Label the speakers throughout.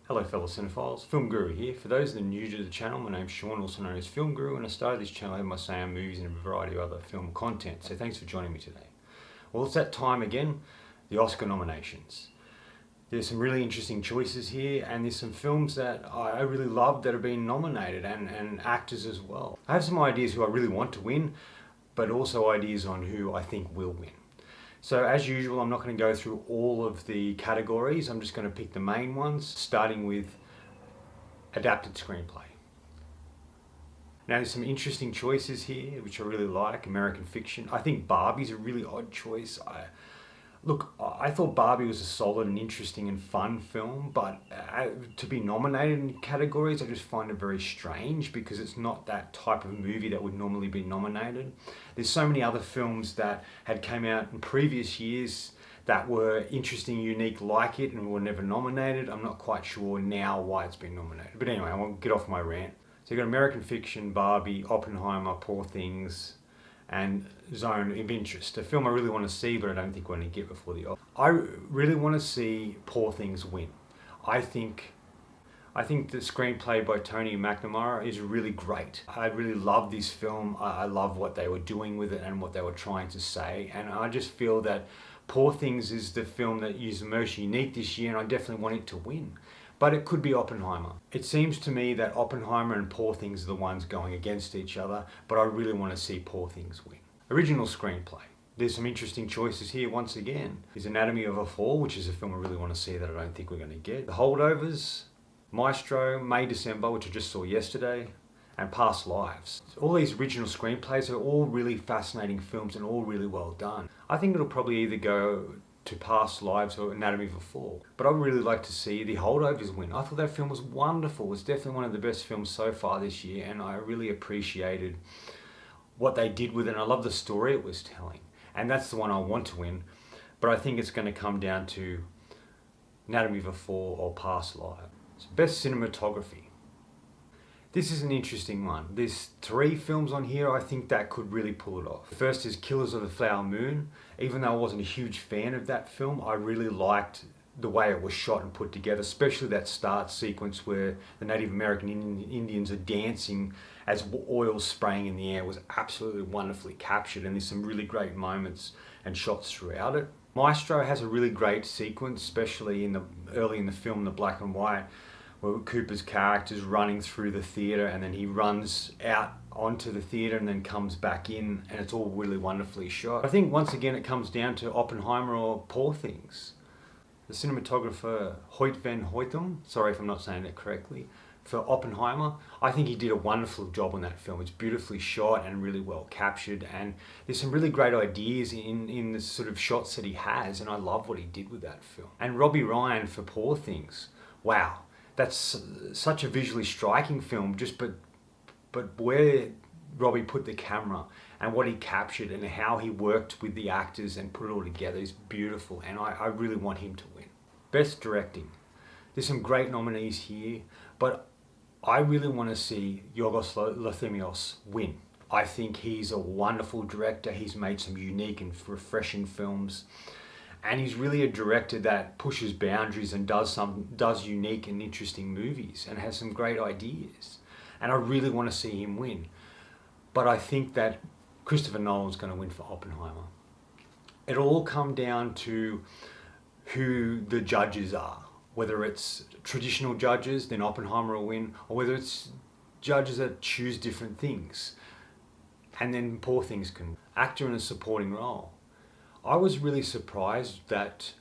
Speaker 1: Hello fellow cinephiles, Film Guru here. For those that are new to the channel, my name's Sean, also known as Film Guru, and I started this channel by saying movies and a variety of other film content, so thanks for joining me today. Well, it's that time again, the Oscar nominations. There's some really interesting choices here, and there's some films that I really love that are being nominated, and actors as well. I have some ideas who I really want to win, but also ideas on who I think will win. So as usual, I'm not going to go through all of the categories. I'm just going to pick the main ones, starting with adapted screenplay. Now there's some interesting choices here, which I really like. American Fiction. I think Barbie's a really odd choice. I thought Barbie was a solid and interesting and fun film, but to be nominated in categories, I just find it very strange because it's not that type of movie that would normally be nominated. There's so many other films that had came out in previous years that were interesting, unique like it, and were never nominated. I'm not quite sure now why it's been nominated. But anyway, I won't get off my rant. So you've got American Fiction, Barbie, Oppenheimer, Poor Things, and Zone of Interest, a film I really want to see, but I don't think we're going to get before the Oscars. I really want to see Poor Things win. I think the screenplay by Tony McNamara is really great. I really love this film. I love what they were doing with it and what they were trying to say, and I just feel that Poor Things is the film that is the most unique this year, and I definitely want it to win. But it could be Oppenheimer. It seems to me that Oppenheimer and Poor Things are the ones going against each other, but I really want to see Poor Things win. Original screenplay. There's some interesting choices here once again. There's Anatomy of a Fall, which is a film I really want to see that I don't think we're going to get. The Holdovers, Maestro, May December, which I just saw yesterday, and Past Lives. All these original screenplays are all really fascinating films and all really well done. I think it'll probably either go to Past Lives or Anatomy of a Fall. But I would really like to see The Holdovers win. I thought that film was wonderful. It was definitely one of the best films so far this year, and I really appreciated what they did with it, and I love the story it was telling. And that's the one I want to win, but I think it's going to come down to Anatomy of a Fall or Past Lives. So best cinematography. This is an interesting one. There's 3 films on here I think that could really pull it off. The first is Killers of the Flower Moon. Even though I wasn't a huge fan of that film, I really liked the way it was shot and put together, especially that start sequence where the Native American Indians are dancing as oil's spraying in the air. It was absolutely wonderfully captured, and there's some really great moments and shots throughout it. Maestro has a really great sequence, especially early in the film, the black and white, where Cooper's character is running through the theatre and then he runs out onto the theatre and then comes back in, and it's all really wonderfully shot. I think once again it comes down to Oppenheimer or Poor Things. The cinematographer Hoyt van Hoythem, sorry if I'm not saying that correctly, for Oppenheimer, I think he did a wonderful job on that film. It's beautifully shot and really well captured, and there's some really great ideas in the sort of shots that he has, and I love what he did with that film. And Robbie Ryan for Poor Things, wow. That's such a visually striking film, but where Robbie put the camera and what he captured and how he worked with the actors and put it all together is beautiful, and I really want him to win. Best directing. There's some great nominees here, but I really want to see Yorgos Lanthimos win. I think he's a wonderful director. He's made some unique and refreshing films. And he's really a director that pushes boundaries and does unique and interesting movies and has some great ideas. And I really want to see him win. But I think that Christopher Nolan's going to win for Oppenheimer. It'll all come down to who the judges are. Whether it's traditional judges, then Oppenheimer will win, or whether it's judges that choose different things. And then Poor Things can. Actor in a supporting role. I was really surprised that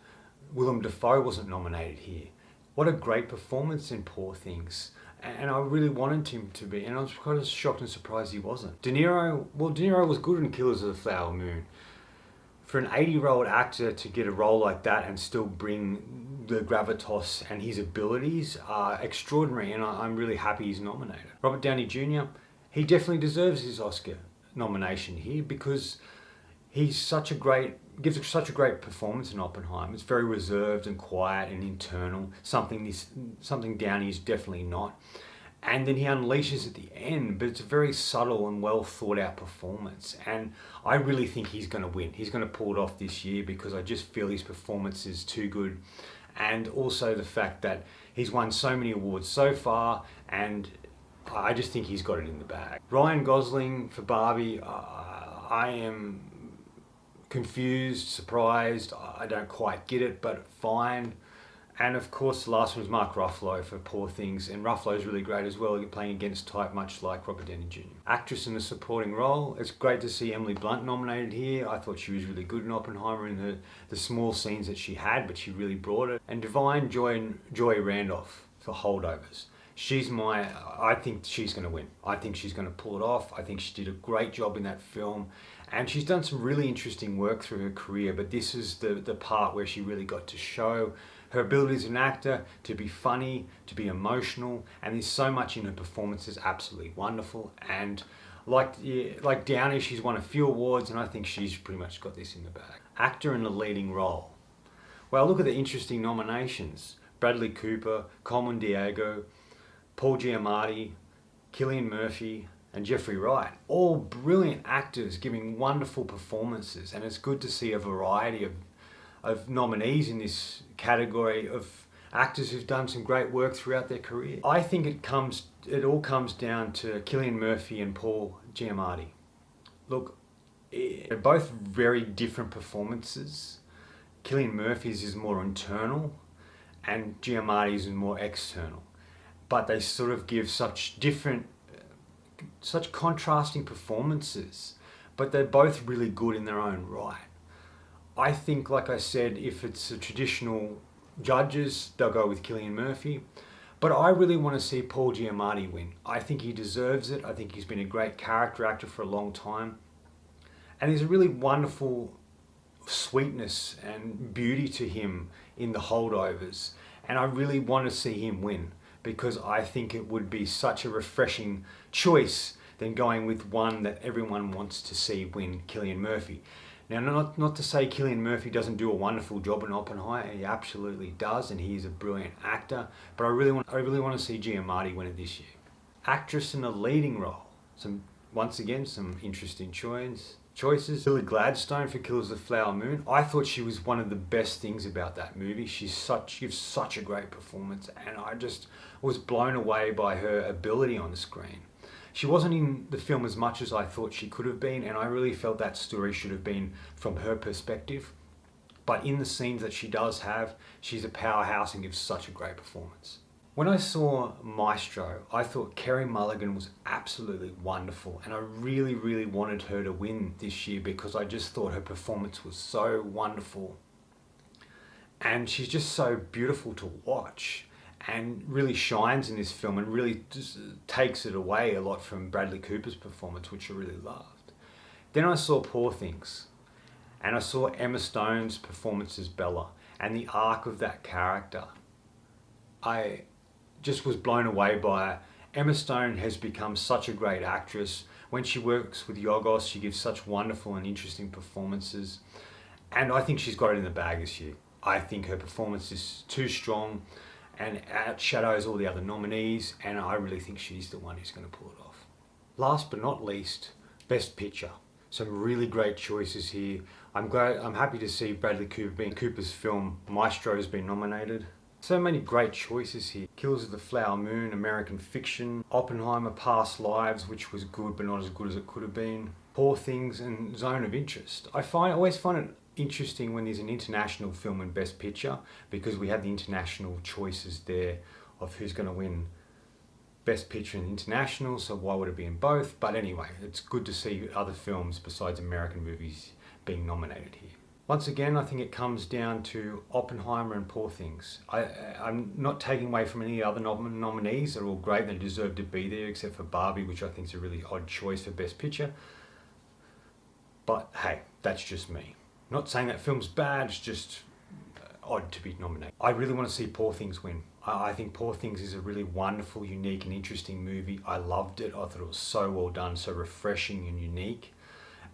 Speaker 1: Willem Dafoe wasn't nominated here. What a great performance in Poor Things. And I really wanted him to be, and I was kind of shocked and surprised he wasn't. De Niro was good in Killers of the Flower Moon. For an 80-year-old actor to get a role like that and still bring the gravitas and his abilities are extraordinary, and I'm really happy he's nominated. Robert Downey Jr., he definitely deserves his Oscar nomination here because he's gives such a great performance in Oppenheimer. It's very reserved and quiet and internal, something Downey is definitely not. And then he unleashes at the end, but it's a very subtle and well thought out performance. And I really think he's going to win. He's going to pull it off this year because I just feel his performance is too good. and also the fact that he's won so many awards so far, and I just think he's got it in the bag. Ryan Gosling for Barbie, I am confused, surprised, I don't quite get it, but fine. And of course the last one was Mark Ruffalo for Poor Things, and Ruffalo's really great as well, playing against type much like Robert Downey Jr. Actress in a supporting role, it's great to see Emily Blunt nominated here. I thought she was really good in Oppenheimer in the small scenes that she had, but she really brought it. And Divine Joy Randolph for Holdovers. I think she's going to win. I think she's going to pull it off. I think she did a great job in that film. And she's done some really interesting work through her career, but this is the part where she really got to show her ability as an actor, to be funny, to be emotional, and there's so much in her performances, absolutely wonderful. And like Downey, she's won a few awards, and I think she's pretty much got this in the bag. Actor in a leading role. Well, look at the interesting nominations. Bradley Cooper, Coleman Diego, Paul Giamatti, Cillian Murphy, and Jeffrey Wright. All brilliant actors giving wonderful performances, and it's good to see a variety of nominees in this category of actors who've done some great work throughout their career. I think it all comes down to Cillian Murphy and Paul Giamatti. Look, they're both very different performances. Cillian Murphy's is more internal and Giamatti's is more external. But they sort of give such contrasting performances, but they're both really good in their own right. I think, like I said, if it's a traditional judges, they'll go with Cillian Murphy. But I really want to see Paul Giamatti win. I think he deserves it. I think he's been a great character actor for a long time. And there's a really wonderful sweetness and beauty to him in The Holdovers. And I really want to see him win, because I think it would be such a refreshing choice than going with one that everyone wants to see win, Cillian Murphy. Now, not to say Cillian Murphy doesn't do a wonderful job in Oppenheimer, he absolutely does, and he is a brilliant actor, but I really want to see Giamatti win it this year. Actress in a leading role. Once again, some interesting choices. Lily Gladstone for Killers of the Flower Moon. I thought she was one of the best things about that movie. She gives such a great performance, and I just was blown away by her ability on the screen. She wasn't in the film as much as I thought she could have been, and I really felt that story should have been from her perspective. But in the scenes that she does have, she's a powerhouse and gives such a great performance. When I saw Maestro, I thought Carey Mulligan was absolutely wonderful, and I really, really wanted her to win this year because I just thought her performance was so wonderful. And she's just so beautiful to watch, and really shines in this film and really just takes it away a lot from Bradley Cooper's performance, which I really loved. Then I saw Poor Things, and I saw Emma Stone's performance as Bella and the arc of that character. I just was blown away by it. Emma Stone has become such a great actress. When she works with Yorgos, she gives such wonderful and interesting performances, and I think she's got it in the bag this year. I think her performance is too strong and outshadows all the other nominees, and I really think she's the one who's going to pull it off. Last but not least, Best Picture. Some really great choices here. I'm happy to see Bradley Cooper's film Maestro has been nominated. So many great choices here. Killers of the Flower Moon, American Fiction, Oppenheimer, Past Lives, which was good but not as good as it could have been, Poor Things, and Zone of Interest. I always find it interesting when there's an international film in Best Picture, because we have the international choices there of who's going to win Best Picture and International, so why would it be in both? But anyway, it's good to see other films besides American movies being nominated here. Once again, I think it comes down to Oppenheimer and Poor Things. I'm not taking away from any other nominees. They're all great. They deserve to be there, except for Barbie, which I think is a really odd choice for Best Picture. But hey, that's just me. Not saying that film's bad, it's just odd to be nominated. I really want to see Poor Things win. I think Poor Things is a really wonderful, unique and interesting movie. I loved it. I thought it was so well done, so refreshing and unique.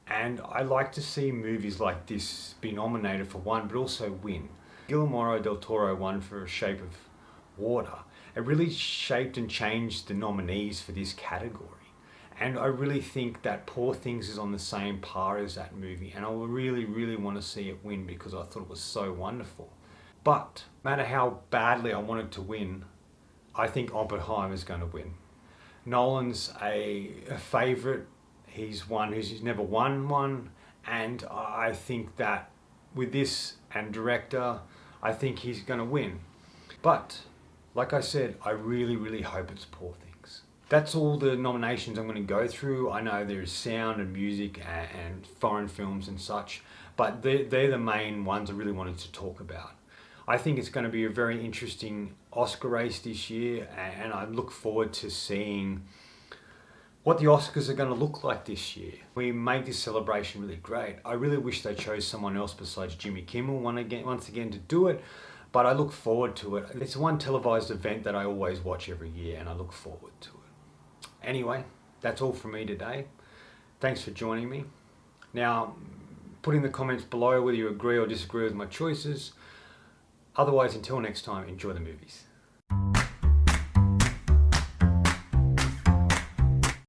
Speaker 1: And I like to see movies like this be nominated for one, but also win. Guillermo del Toro won for Shape of Water. It really shaped and changed the nominees for this category. And I really think that Poor Things is on the same par as that movie. And I really, really want to see it win because I thought it was so wonderful. But no matter how badly I wanted to win, I think Oppenheimer's going to win. Nolan's a favourite. He's one who's never won one, and I think that with this and director, I think he's going to win. But like I said, I really, really hope it's Poor Things. That's all the nominations I'm going to go through. I know there's sound and music and foreign films and such, but they're the main ones I really wanted to talk about. I think it's going to be a very interesting Oscar race this year, and I look forward to seeing what the Oscars are going to look like this year. We make this celebration really great. I really wish they chose someone else besides Jimmy Kimmel once again to do it, but I look forward to it. It's one televised event that I always watch every year, and I look forward to it. Anyway, that's all from me today. Thanks for joining me. Now, put in the comments below whether you agree or disagree with my choices. Otherwise, until next time, enjoy the movies.